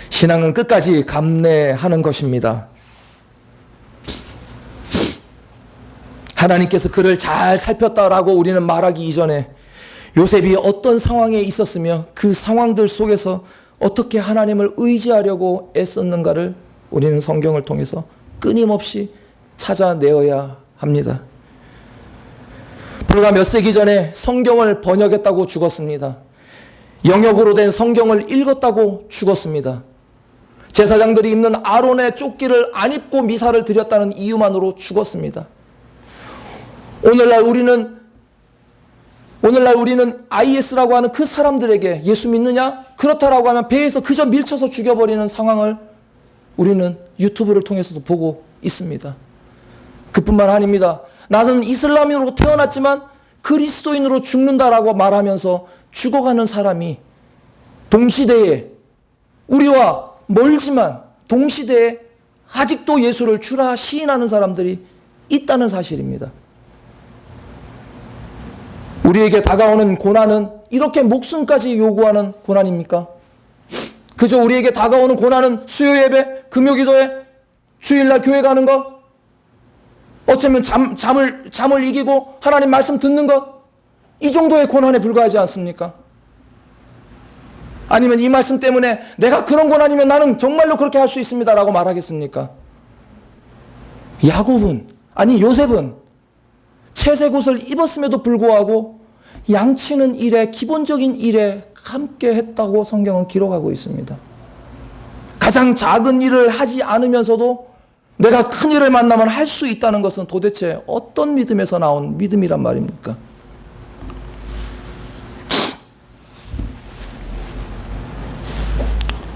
신앙은 끝까지 감내하는 것입니다. 하나님께서 그를 잘 살폈다라고 우리는 말하기 이전에 요셉이 어떤 상황에 있었으며 그 상황들 속에서 어떻게 하나님을 의지하려고 애썼는가를 우리는 성경을 통해서 끊임없이 찾아내어야 합니다. 불과 몇 세기 전에 성경을 번역했다고 죽었습니다. 영역으로 된 성경을 읽었다고 죽었습니다. 제사장들이 입는 아론의 조끼를 안 입고 미사를 드렸다는 이유만으로 죽었습니다. 오늘날 우리는 IS라고 하는 그 사람들에게 예수 믿느냐? 그렇다라고 하면 배에서 그저 밀쳐서 죽여버리는 상황을 우리는 유튜브를 통해서도 보고 있습니다. 그뿐만 아닙니다. 나는 이슬람인으로 태어났지만 그리스도인으로 죽는다라고 말하면서 죽어가는 사람이 동시대에 우리와 멀지만 동시대에 아직도 예수를 주라 시인하는 사람들이 있다는 사실입니다. 우리에게 다가오는 고난은 이렇게 목숨까지 요구하는 고난입니까? 그저 우리에게 다가오는 고난은 수요 예배, 금요 기도회, 주일날 교회 가는 것, 어쩌면 잠을 이기고 하나님 말씀 듣는 것, 이 정도의 고난에 불과하지 않습니까? 아니면 이 말씀 때문에 내가 그런 고난이면 나는 정말로 그렇게 할 수 있습니다라고 말하겠습니까? 요셉은 채색옷을 입었음에도 불구하고 양치는 일에, 기본적인 일에 함께 했다고 성경은 기록하고 있습니다. 가장 작은 일을 하지 않으면서도 내가 큰 일을 만나면 할 수 있다는 것은 도대체 어떤 믿음에서 나온 믿음이란 말입니까?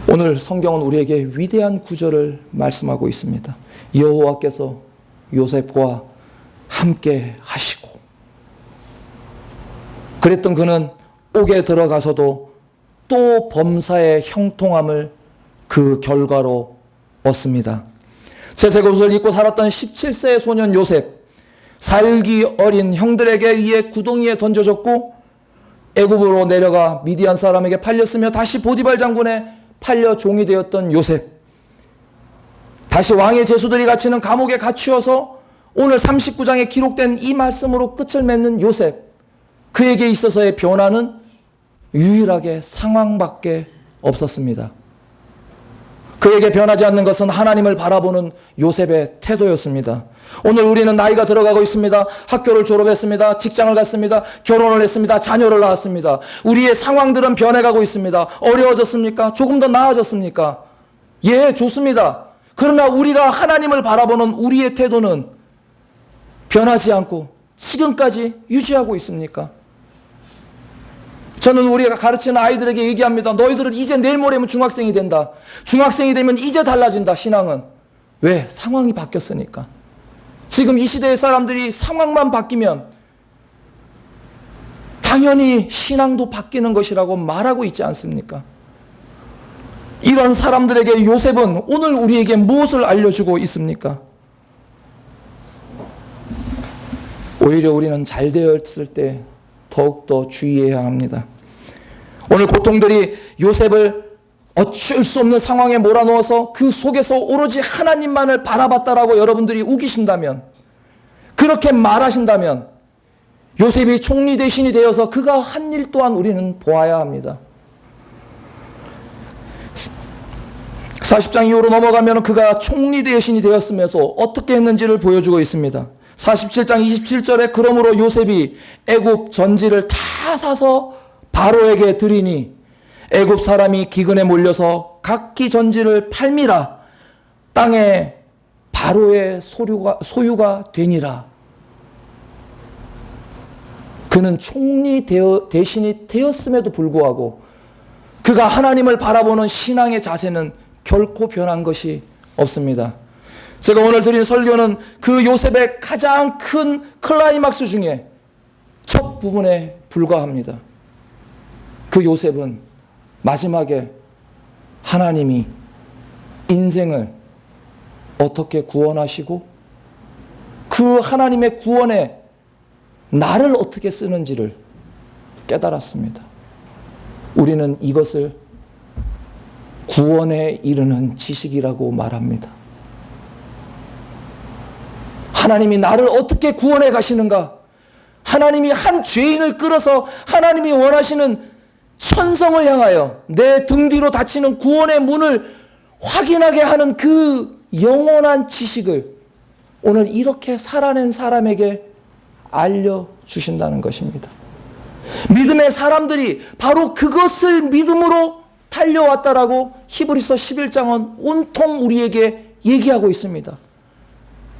오늘 성경은 우리에게 위대한 구절을 말씀하고 있습니다. 여호와께서 요셉과 함께 하시고, 그랬던 그는 옥에 들어가서도 또 범사의 형통함을 그 결과로 얻습니다. 채색옷을 입고 살았던 17세의 소년 요셉, 살기 어린 형들에게 의해 구덩이에 던져졌고 애굽으로 내려가 미디안 사람에게 팔렸으며 다시 보디발 장군에 팔려 종이 되었던 요셉, 다시 왕의 제수들이 갇히는 감옥에 갇히어서 오늘 39장에 기록된 이 말씀으로 끝을 맺는 요셉, 그에게 있어서의 변화는 유일하게 상황밖에 없었습니다. 그에게 변하지 않는 것은 하나님을 바라보는 요셉의 태도였습니다. 오늘 우리는 나이가 들어가고 있습니다. 학교를 졸업했습니다. 직장을 갔습니다. 결혼을 했습니다. 자녀를 낳았습니다. 우리의 상황들은 변해가고 있습니다. 어려워졌습니까? 조금 더 나아졌습니까? 예, 좋습니다. 그러나 우리가 하나님을 바라보는 우리의 태도는 변하지 않고 지금까지 유지하고 있습니까? 저는 우리가 가르치는 아이들에게 얘기합니다. 너희들은 이제 내일 모레면 중학생이 된다. 중학생이 되면 이제 달라진다, 신앙은. 왜? 상황이 바뀌었으니까. 지금 이 시대의 사람들이 상황만 바뀌면 당연히 신앙도 바뀌는 것이라고 말하고 있지 않습니까? 이런 사람들에게 요셉은 오늘 우리에게 무엇을 알려주고 있습니까? 오히려 우리는 잘 되었을 때 더욱더 주의해야 합니다. 오늘 고통들이 요셉을 어쩔 수 없는 상황에 몰아넣어서 그 속에서 오로지 하나님만을 바라봤다라고 여러분들이 우기신다면, 그렇게 말하신다면 요셉이 총리 대신이 되어서 그가 한 일 또한 우리는 보아야 합니다. 40장 이후로 넘어가면 그가 총리 대신이 되었으면서 어떻게 했는지를 보여주고 있습니다. 47장 27절에 그러므로 요셉이 애굽 전지를 다 사서 바로에게 드리니 애굽 사람이 기근에 몰려서 각기 전지를 팔미라 땅에 바로의 소유가 되니라. 그는 총리 대신이 되었음에도 불구하고 그가 하나님을 바라보는 신앙의 자세는 결코 변한 것이 없습니다. 제가 오늘 드린 설교는 그 요셉의 가장 큰 클라이막스 중에 첫 부분에 불과합니다. 그 요셉은 마지막에 하나님이 인생을 어떻게 구원하시고 그 하나님의 구원에 나를 어떻게 쓰는지를 깨달았습니다. 우리는 이것을 구원에 이르는 지식이라고 말합니다. 하나님이 나를 어떻게 구원해 가시는가? 하나님이 한 죄인을 끌어서 하나님이 원하시는 천성을 향하여 내 등 뒤로 닫히는 구원의 문을 확인하게 하는 그 영원한 지식을 오늘 이렇게 살아낸 사람에게 알려주신다는 것입니다. 믿음의 사람들이 바로 그것을 믿음으로 달려왔다라고 히브리서 11장은 온통 우리에게 얘기하고 있습니다.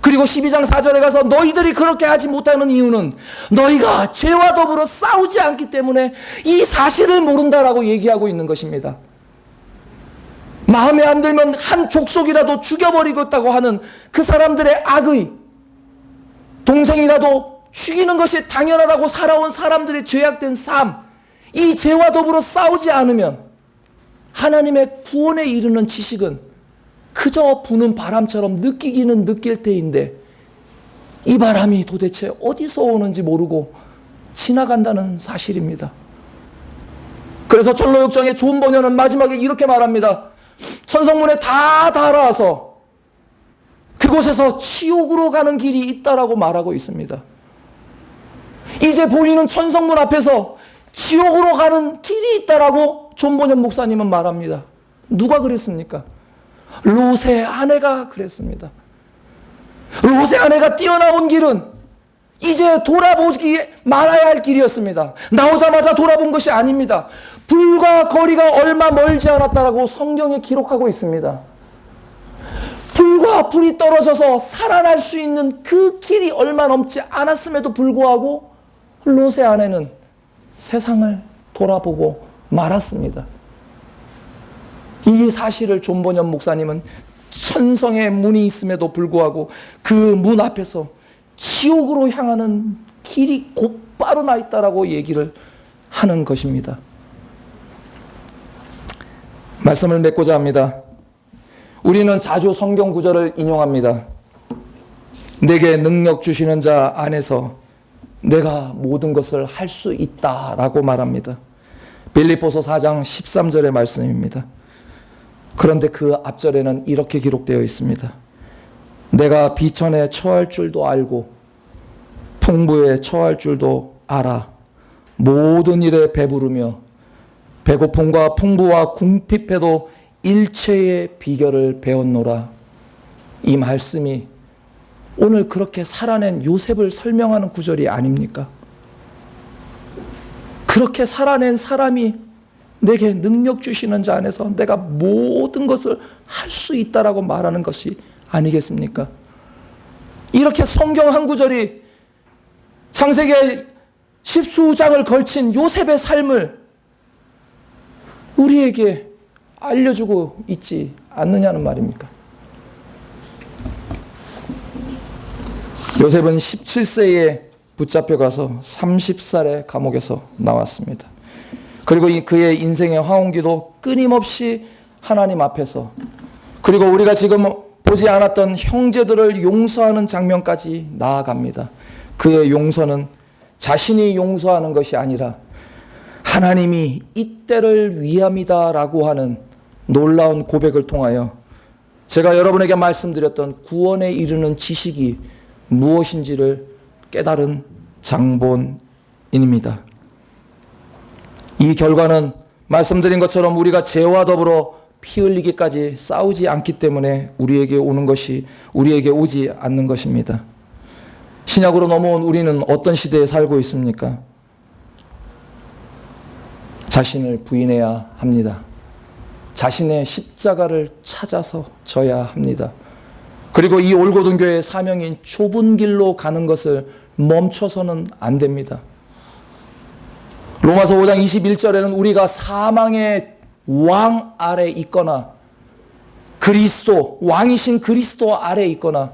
그리고 12장 4절에 가서 너희들이 그렇게 하지 못하는 이유는 너희가 죄와 더불어 싸우지 않기 때문에 이 사실을 모른다라고 얘기하고 있는 것입니다. 마음에 안 들면 한 족속이라도 죽여버리겠다고 하는 그 사람들의 악의, 동생이라도 죽이는 것이 당연하다고 살아온 사람들의 죄악된 삶, 이 죄와 더불어 싸우지 않으면 하나님의 구원에 이르는 지식은 그저 부는 바람처럼 느끼기는 느낄 때인데 이 바람이 도대체 어디서 오는지 모르고 지나간다는 사실입니다. 그래서 전로역정의 존 번연은 마지막에 이렇게 말합니다. 천성문에 다 달아서 그곳에서 지옥으로 가는 길이 있다라고 말하고 있습니다. 이제 보이는 천성문 앞에서 지옥으로 가는 길이 있다라고 존 번연 목사님은 말합니다. 누가 그랬습니까? 롯의 아내가 그랬습니다. 롯의 아내가 뛰어나온 길은 이제 돌아보기 말아야 할 길이었습니다. 나오자마자 돌아본 것이 아닙니다. 불과 거리가 얼마 멀지 않았다라고 성경에 기록하고 있습니다. 불과 불이 떨어져서 살아날 수 있는 그 길이 얼마 넘지 않았음에도 불구하고 롯의 아내는 세상을 돌아보고 말았습니다. 이 사실을 존 번연 목사님은 천성의 문이 있음에도 불구하고 그 문 앞에서 지옥으로 향하는 길이 곧바로 나 있다라고 얘기를 하는 것입니다. 말씀을 맺고자 합니다. 우리는 자주 성경 구절을 인용합니다. 내게 능력 주시는 자 안에서 내가 모든 것을 할 수 있다라고 말합니다. 빌립보서 4장 13절의 말씀입니다. 그런데 그 앞절에는 이렇게 기록되어 있습니다. 내가 비천에 처할 줄도 알고 풍부에 처할 줄도 알아 모든 일에 배부르며 배고픔과 풍부와 궁핍해도 일체의 비결을 배웠노라. 이 말씀이 오늘 그렇게 살아낸 요셉을 설명하는 구절이 아닙니까? 그렇게 살아낸 사람이 내게 능력 주시는 자 안에서 내가 모든 것을 할 수 있다라고 말하는 것이 아니겠습니까? 이렇게 성경 한 구절이 창세기 10수장을 걸친 요셉의 삶을 우리에게 알려주고 있지 않느냐는 말입니까? 요셉은 17세에 붙잡혀가서 30살에 감옥에서 나왔습니다. 그리고 그의 인생의 화홍기도 끊임없이 하나님 앞에서, 그리고 우리가 지금 보지 않았던 형제들을 용서하는 장면까지 나아갑니다. 그의 용서는 자신이 용서하는 것이 아니라 하나님이 이때를 위함이다라고 하는 놀라운 고백을 통하여 제가 여러분에게 말씀드렸던 구원에 이르는 지식이 무엇인지를 깨달은 장본인입니다. 이 결과는 말씀드린 것처럼 우리가 죄와 더불어 피 흘리기까지 싸우지 않기 때문에 우리에게 오지 않는 것입니다. 신약으로 넘어온 우리는 어떤 시대에 살고 있습니까? 자신을 부인해야 합니다. 자신의 십자가를 찾아서 져야 합니다. 그리고 이 올고든 교회의 사명인 좁은 길로 가는 것을 멈춰서는 안 됩니다. 로마서 5장 21절에는 우리가 사망의 왕 아래 있거나 그리스도, 왕이신 그리스도 아래 있거나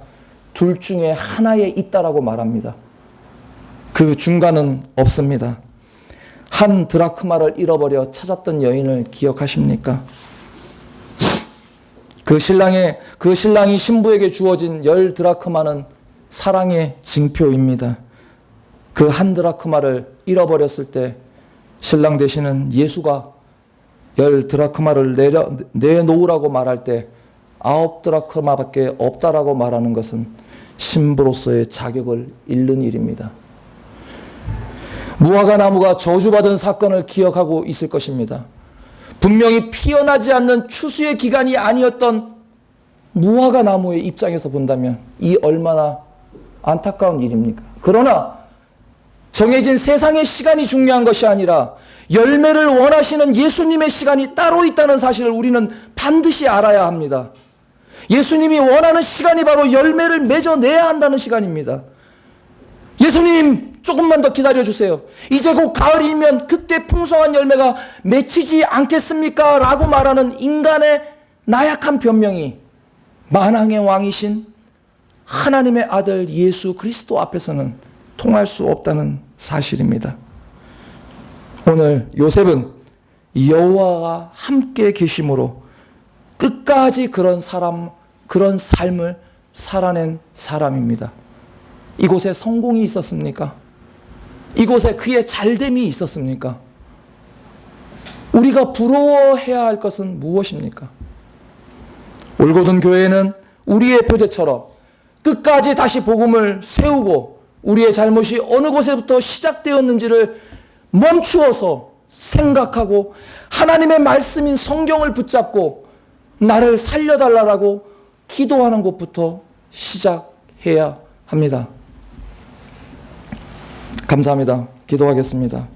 둘 중에 하나에 있다라고 말합니다. 그 중간은 없습니다. 한 드라크마를 잃어버려 찾았던 여인을 기억하십니까? 그 신랑이 신부에게 주어진 10 드라크마는 사랑의 징표입니다. 그 한 드라크마를 잃어버렸을 때 신랑 되시는 예수가 10 드라크마를 내놓으라고 말할 때 9 드라크마밖에 없다라고 말하는 것은 신부로서의 자격을 잃는 일입니다. 무화과 나무가 저주받은 사건을 기억하고 있을 것입니다. 분명히 피어나지 않는 추수의 기간이 아니었던 무화과 나무의 입장에서 본다면 이 얼마나 안타까운 일입니까? 그러나 정해진 세상의 시간이 중요한 것이 아니라 열매를 원하시는 예수님의 시간이 따로 있다는 사실을 우리는 반드시 알아야 합니다. 예수님이 원하는 시간이 바로 열매를 맺어내야 한다는 시간입니다. 예수님 조금만 더 기다려주세요. 이제 곧 가을이면 그때 풍성한 열매가 맺히지 않겠습니까? 라고 말하는 인간의 나약한 변명이 만왕의 왕이신 하나님의 아들 예수 그리스도 앞에서는 통할 수 없다는 사실입니다. 오늘 요셉은 여호와가 함께 계심으로 끝까지 그런 삶을 살아낸 사람입니다. 이곳에 성공이 있었습니까? 이곳에 그의 잘됨이 있었습니까? 우리가 부러워해야 할 것은 무엇입니까? 올고든 교회는 우리의 표제처럼 끝까지 다시 복음을 세우고 우리의 잘못이 어느 곳에부터 시작되었는지를 멈추어서 생각하고 하나님의 말씀인 성경을 붙잡고 나를 살려달라고 기도하는 것부터 시작해야 합니다. 감사합니다. 기도하겠습니다.